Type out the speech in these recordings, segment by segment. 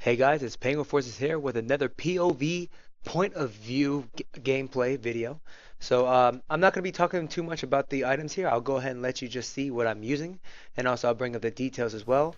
Hey guys, it's Penguin Forces here with another POV point of view gameplay video. I'm not going to be talking too much about the items here. I'll go ahead and let you just see what I'm using, and also I'll bring up the details as well.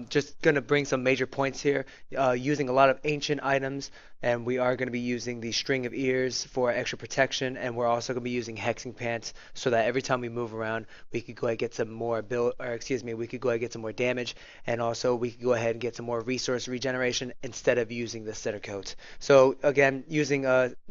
Just going to bring some major points here, using a lot of ancient items, and we are going to be using the string of ears for extra protection, and we're also going to be using hexing pants so that every time we move around, we could go ahead and get some more we could go ahead and get some more damage, and also we could go ahead and get some more resource regeneration instead of using the center coats. So again, using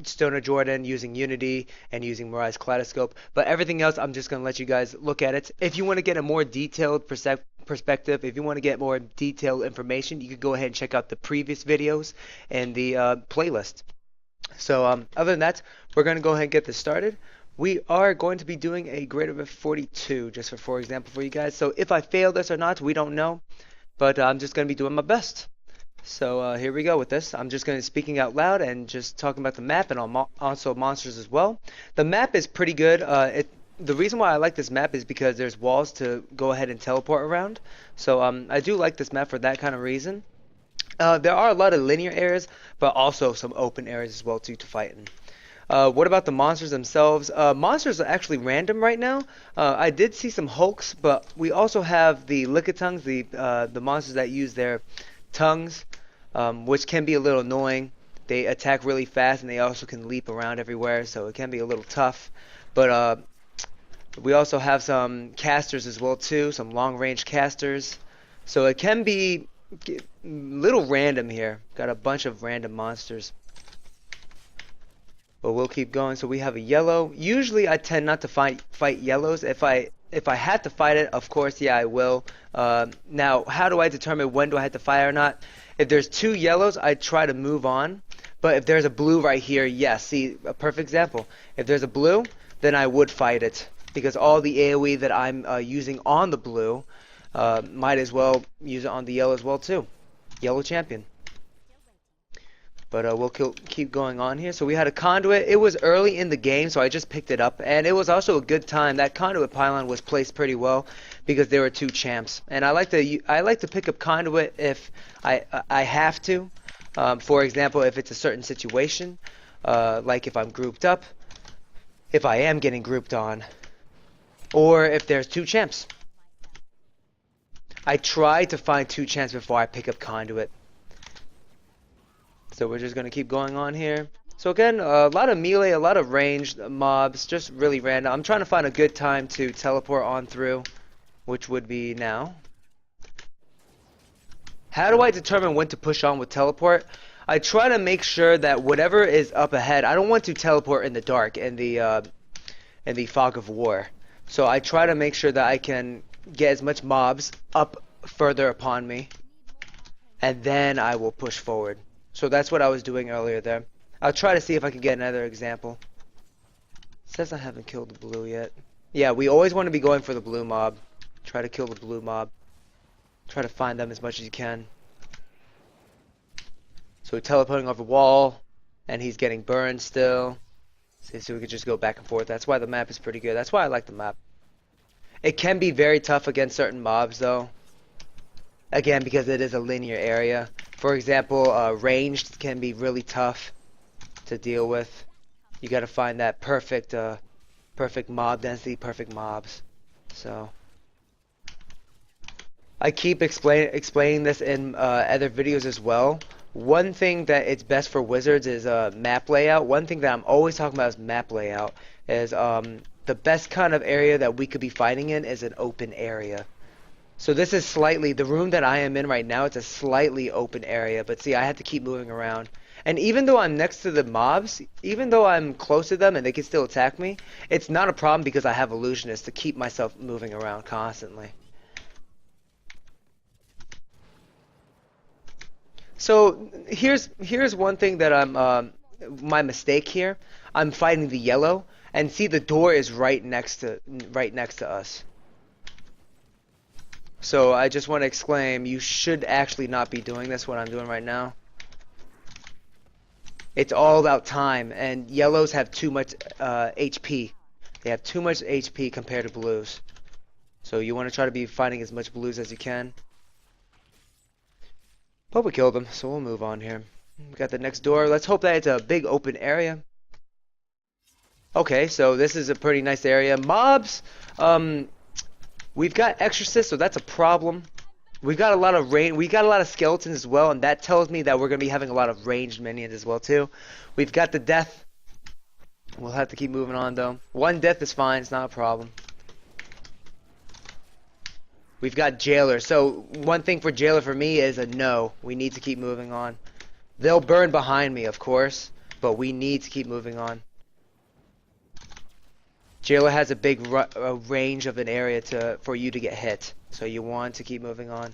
Stoner Jordan, using Unity, and using Mirai's Kaleidoscope. But everything else, I'm just going to let you guys look at it. If you want to get a more detailed perspective, if you want to get more detailed information, you could go ahead and check out the previous videos and the playlist. Other than that, we're going to go ahead and get this started. We are going to be doing a Greater Rfit 42, just for example, for you guys. So if I fail this or not, we don't know, but I'm just going to be doing my best. So here we go with this. I'm just going to be speaking out loud and just talking about the map and also monsters as well. The map is pretty good. The reason why I like this map is because there's walls to go ahead and teleport around. So I do like this map for that kind of reason. There are a lot of linear areas, but also some open areas as well too to fight in. What about the monsters themselves? Monsters are actually random right now. I did see some hulks, but we also have the lickitungs, the monsters that use their tongues, which can be a little annoying. They attack really fast and they also can leap around everywhere, so it can be a little tough. But we also have some casters as well too, some long-range casters. So it can be a little random here. Got a bunch of random monsters. But we'll keep going. So we have a yellow. Usually I tend not to fight yellows. If I had to fight it, of course, yeah, I will. Now, how do I determine when do I have to fight or not? If there's two yellows, I try to move on. But if there's a blue right here, yes. See, a perfect example. If there's a blue, then I would fight it. Because all the AoE that I'm using on the blue, might as well use it on the yellow as well, too. Yellow champion. But we'll keep going on here. So we had a conduit. It was early in the game, so I just picked it up. And it was also a good time. That conduit pylon was placed pretty well because there were two champs. And I like to pick up conduit if I have to. For example, if it's a certain situation, like if I'm grouped up, if I am getting grouped on, or if there's two champs. I try to find two champs before I pick up conduit. So we're just going to keep going on here. So again, a lot of melee, a lot of ranged mobs, just really random. I'm trying to find a good time to teleport on through, which would be now. How do I determine when to push on with teleport? I try to make sure that whatever is up ahead, I don't want to teleport in the dark, in the fog of war. So I try to make sure that I can get as much mobs up further upon me, and then I will push forward. So that's what I was doing earlier there. I'll try to see if I can get another example. It says I haven't killed the blue yet. Yeah, we always want to be going for the blue mob. Try to kill the blue mob. Try to find them as much as you can. So we're teleporting over the wall, and he's getting burned still. So we could just go back and forth. That's why the map is pretty good. That's why I like the map. It can be very tough against certain mobs, though. Again, because it is a linear area. For example, ranged can be really tough to deal with. You got to find that perfect mob density, perfect mobs. So I keep explaining this in other videos as well. One thing that it's best for wizards is map layout. One thing that I'm always talking about is map layout. Is the best kind of area that we could be fighting in is an open area. So this is the room that I am in right now, it's a slightly open area, but see, I have to keep moving around. And even though I'm next to the mobs, even though I'm close to them and they can still attack me, it's not a problem because I have illusionists to keep myself moving around constantly. So here's one thing that my mistake here. I'm fighting the yellow, and see, the door is right next to us. So I just want to exclaim, you should actually not be doing this, what I'm doing right now. It's all about time, and yellows have too much HP. They have too much HP compared to blues. So you want to try to be finding as much blues as you can. But we killed him, so we'll move on here. We got the next door. Let's hope that it's a big open area. Okay, so this is a pretty nice area. Mobs, we've got exorcists, so that's a problem. We got a lot of we got a lot of skeletons as well, and that tells me that we're gonna be having a lot of ranged minions as well too. We've got the death. We'll have to keep moving on though. One death is fine, it's not a problem. We've got jailer. So one thing for jailer for me is a no. We need to keep moving on. They'll burn behind me, of course, but we need to keep moving on. Jailer has a big range of an area for you to get hit, so you want to keep moving on.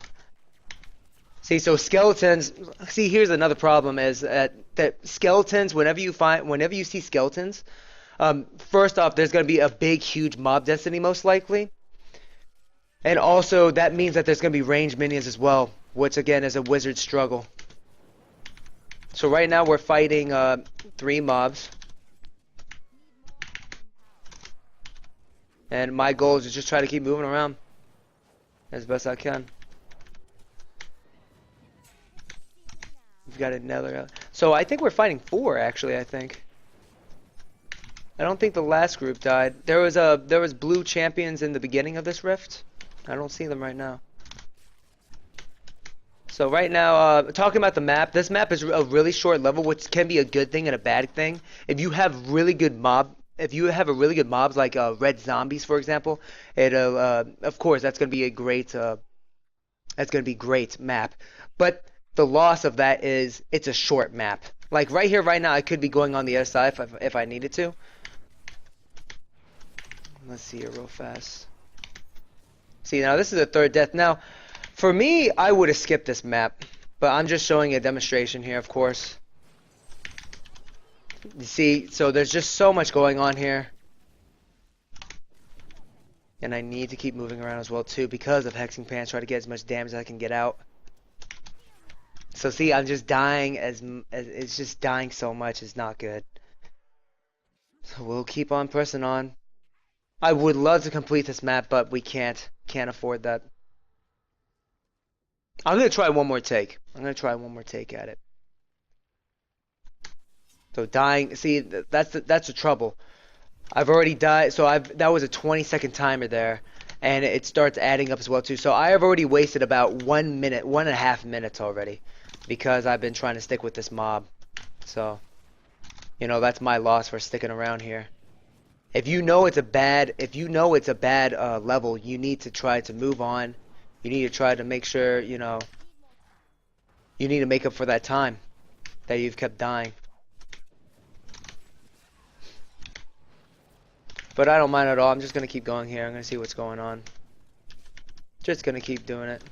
See, so skeletons. See, here's another problem: is that skeletons. Whenever you see skeletons, first off, there's going to be a big, huge mob density most likely, and also that means that there's going to be ranged minions as well, which again is a wizard struggle. So right now we're fighting 3 mobs. And my goal is to just try to keep moving around as best I can. We've got another. So I think we're fighting 4 actually. I think. I don't think the last group died. There was blue champions in the beginning of this rift. I don't see them right now. So right now, talking about the map, this map is a really short level, which can be a good thing and a bad thing. If you have really good mobs like red zombies, for example, of course that's gonna be a great great map. But the loss of that is it's a short map. Like right here, right now, I could be going on the other side if I needed to. Let's see here real fast. See, now this is a 3rd death. Now, for me, I would have skipped this map, but I'm just showing a demonstration here, of course. You see, so there's just so much going on here. And I need to keep moving around as well too because of hexing pants, try to get as much damage as I can get out. So see, I'm just dying as it's just dying so much, it's not good. So we'll keep on pressing on. I would love to complete this map, but we can't afford that. I'm gonna try one more take. I'm gonna try one more take at it. So dying, see, that's the trouble. I've already died, so that was a 20-second timer there, and it starts adding up as well too. So I have already wasted about 1 minute, 1.5 minutes already, because I've been trying to stick with this mob. So, you know, that's my loss for sticking around here. If you know it's a bad level, you need to try to move on. You need to try to make sure, you know, you need to make up for that time that you've kept dying. But I don't mind at all. I'm just going to keep going here. I'm going to see what's going on. Just going to keep doing it.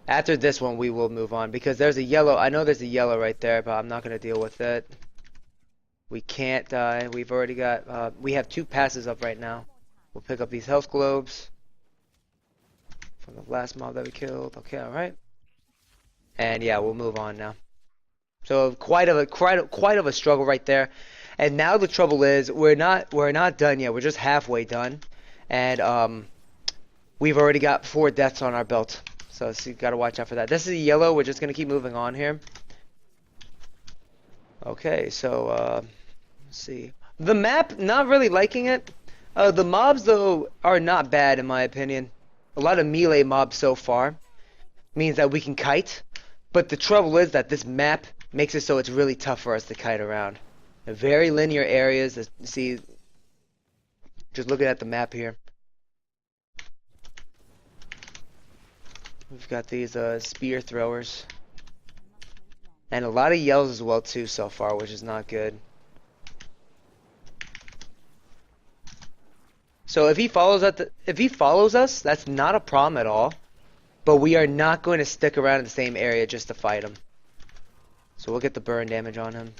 After this one, we will move on. Because there's a yellow. I know there's a yellow right there, but I'm not going to deal with it. We can't die. We've already got... we have 2 passes up right now. We'll pick up these health globes. From the last mob that we killed. Okay, alright. And yeah, we'll move on now. So quite of a struggle right there. And now the trouble is we're not done yet. We're just halfway done, and we've already got 4 deaths on our belt. So you got to watch out for that. This is yellow. We're just gonna keep moving on here. Okay, so let's see. The map, not really liking it. The mobs though are not bad in my opinion. A lot of melee mobs so far means that we can kite, but the trouble is that this map makes it so it's really tough for us to kite around. Very linear areas. See, just looking at the map here. We've got these spear throwers. And a lot of yells as well too so far, which is not good. So if he follows us, that's not a problem at all. But we are not going to stick around in the same area just to fight him. So we'll get the burn damage on him.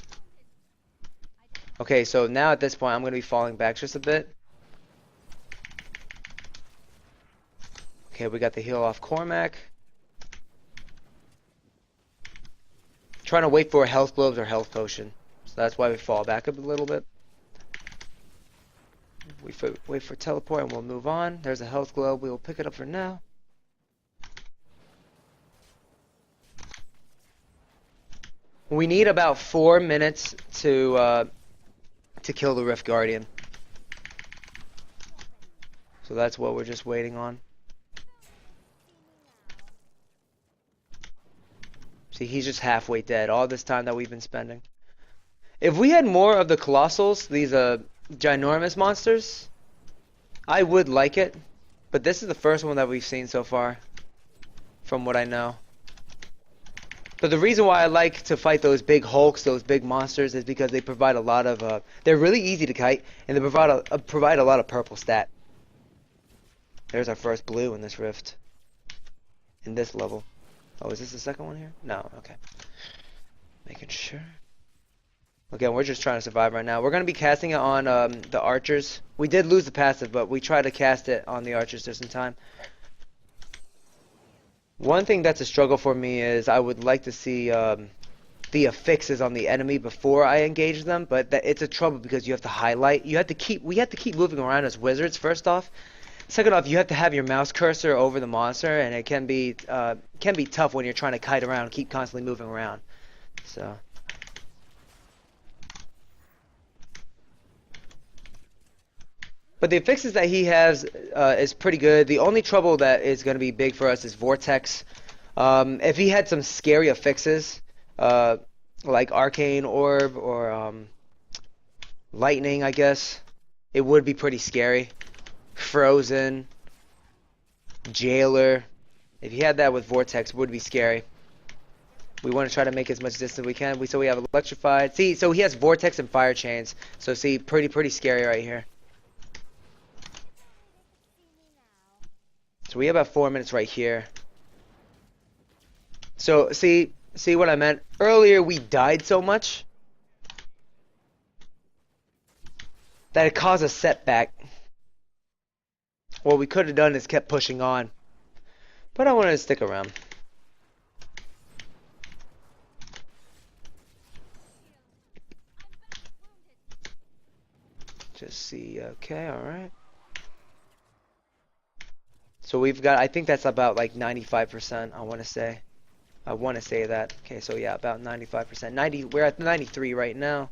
Okay, so now at this point, I'm going to be falling back just a bit. Okay, we got the heal off Cormac. Trying to wait for health globes or health potion. So that's why we fall back a little bit. We wait for teleport and we'll move on. There's a health globe. We will pick it up for now. We need about 4 minutes to kill the Rift Guardian. So that's what we're just waiting on. See, he's just halfway dead all this time that we've been spending. If we had more of the Colossals, these ginormous monsters, I would like it. But this is the first one that we've seen so far, from what I know. But the reason why I like to fight those big hulks, those big monsters, is because they provide a lot of, they're really easy to kite, and they provide a lot of purple stat. There's our first blue in this rift. In this level. Oh, is this the second one here? No, okay. Making sure. Again, we're just trying to survive right now. We're going to be casting it on the archers. We did lose the passive, but we tried to cast it on the archers just in time. One thing that's a struggle for me is I would like to see the affixes on the enemy before I engage them, but it's a trouble because you have to highlight. We have to keep moving around as wizards, first off. Second off, you have to have your mouse cursor over the monster, and it can be tough when you're trying to kite around, keep constantly moving around. So. But the affixes that he has is pretty good. The only trouble that is going to be big for us is Vortex. If he had some scary affixes, like Arcane Orb or Lightning, I guess, it would be pretty scary. Frozen, Jailer. If he had that with Vortex, it would be scary. We want to try to make as much distance as we can. So we have Electrified. See, so he has Vortex and Fire Chains. So see, pretty scary right here. So we have about 4 minutes right here. So see what I meant? Earlier we died so much that it caused a setback. What we could have done is kept pushing on. But I wanted to stick around. Just see, okay, alright. So we've got, I think that's about like 95%, I want to say. I want to say that. Okay, so yeah, about 95%. We're at 93 right now.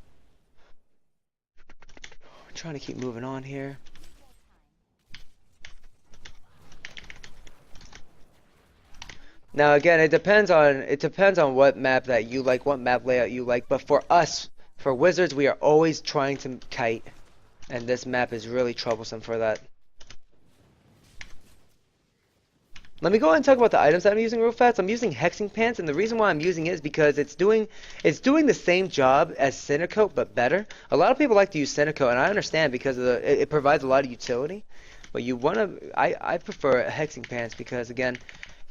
We're trying to keep moving on here. Now again, it depends on what map that you like, what map layout you like. But for us, for wizards, we are always trying to kite, and this map is really troublesome for that. Let me go ahead and talk about the items that I'm using real fast. I'm using Hexing Pants, and the reason why I'm using it is because it's doing the same job as Cinecoat, but better. A lot of people like to use Cinecoat, and I understand because of it provides a lot of utility. But I prefer Hexing Pants because again,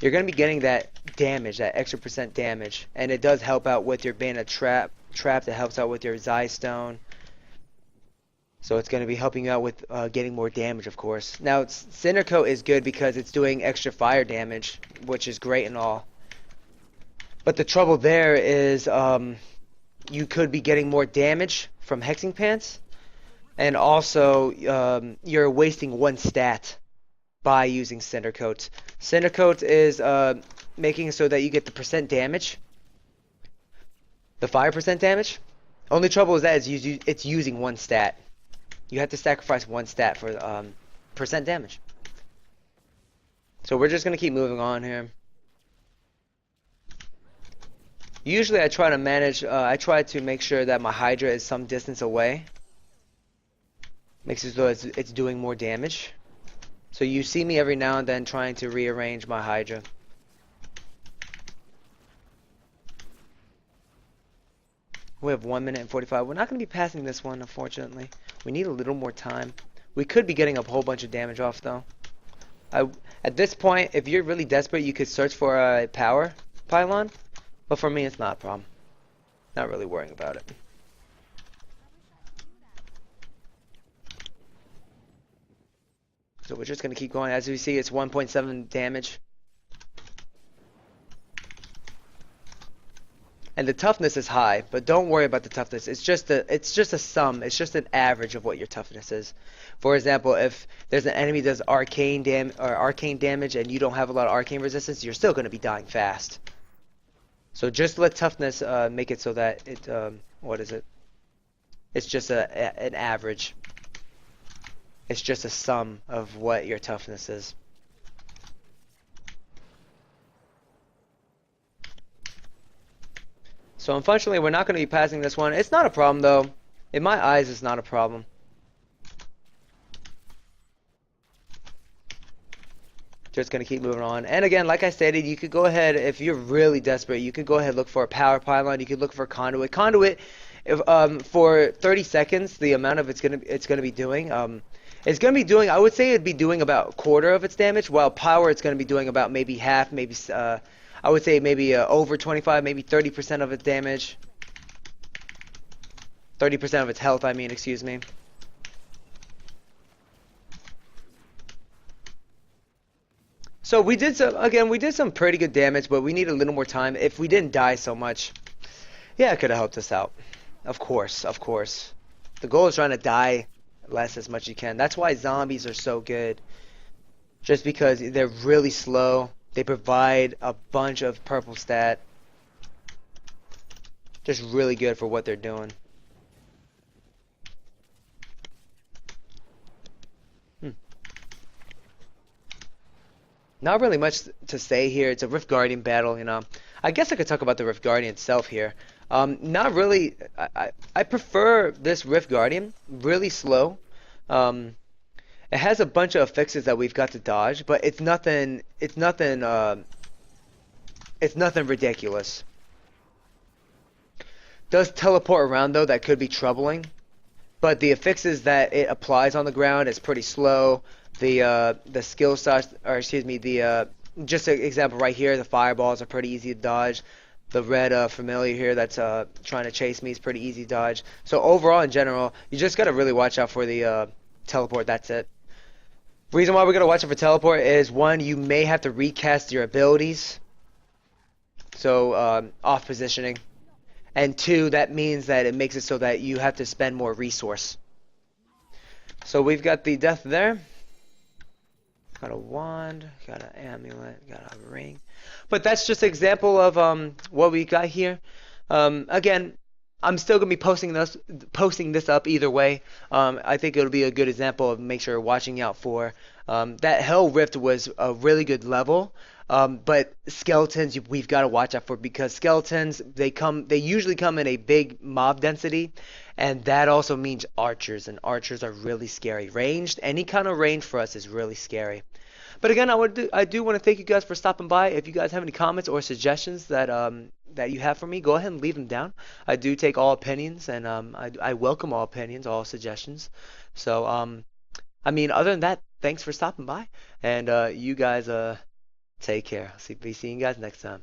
you're going to be getting that damage, that extra % damage, and it does help out with your Bane of Trap. It helps out with your Zystone. So it's going to be helping you out with getting more damage, of course. Now, Cinecoat is good because it's doing extra fire damage, which is great and all. But the trouble there is you could be getting more damage from Hexing Pants, and also you're wasting one stat by using Cinecoat. Cinecoat is making it so that you get the % damage, the fire % damage. Only trouble is that it's using one stat. You have to sacrifice one stat for % damage. So we're just going to keep moving on here. Usually I try to manage, I try to make sure that my Hydra is some distance away. Makes it so it's doing more damage. So you see me every now and then trying to rearrange my Hydra. We have 1 minute and 45. We're not going to be passing this one, unfortunately. We need a little more time. We could be getting a whole bunch of damage off, though. At this point, if you're really desperate, you could search for a power pylon. But for me, it's not a problem. Not really worrying about it. So we're just going to keep going. As we see, it's 1.7 damage. And the toughness is high, but don't worry about the toughness. It's just a sum. It's just an average of what your toughness is. For example, if there's an enemy that does arcane damage and you don't have a lot of arcane resistance, you're still going to be dying fast. So just let toughness make it so that it what is it? It's just an average. It's just a sum of what your toughness is. So unfortunately, we're not going to be passing this one. It's not a problem though. In my eyes, it's not a problem. Just going to keep moving on. And again, like I stated, you could go ahead, if you're really desperate, you could go ahead and look for a power pylon. You could look for conduit. Conduit, if, for 30 seconds, the amount of it's gonna be doing, I would say it'd be doing about a quarter of its damage, while power it's gonna be doing about maybe half, maybe I would say maybe over 25, maybe 30% of its damage. 30% of its health, I mean, excuse me. So we did some pretty good damage, but we need a little more time. If we didn't die so much, yeah, it could have helped us out. Of course, of course. The goal is trying to die less as much as you can. That's why zombies are so good. Just because they're really slow. They provide a bunch of purple stat. Just really good for what they're doing. Not really much to say here. It's a Rift Guardian battle, you know. I guess I could talk about the Rift Guardian itself here. Not really. I prefer this Rift Guardian. Really slow. It has a bunch of fixes that we've got to dodge, but it's nothing. It's nothing. It's nothing ridiculous. Does teleport around though? That could be troubling. But the affixes that it applies on the ground is pretty slow. The skill shots, or excuse me, the just an example right here, the fireballs are pretty easy to dodge. The red familiar here that's trying to chase me is pretty easy to dodge. So overall, in general, you just gotta really watch out for the teleport. That's it. Reason why we're gonna watch out for teleport is one, you may have to recast your abilities, so off positioning, and two, that means that it makes it so that you have to spend more resource. So we've got the death there. Got a wand, got an amulet, got a ring. But that's just an example of what we got here. Again, I'm still gonna be posting this up either way. I think it'll be a good example of make sure you're watching out for. That Hell Rift was a really good level. But skeletons we've got to watch out for, because skeletons they usually come in a big mob density, and that also means archers, and archers are really scary. Ranged, any kind of range for us is really scary. But again, I do want to thank you guys for stopping by. If you guys have any comments or suggestions that you have for me, go ahead and leave them down. I do take all opinions, and I welcome all opinions, all suggestions. So I mean, other than that, thanks for stopping by, and you guys take care. Be seeing you guys next time.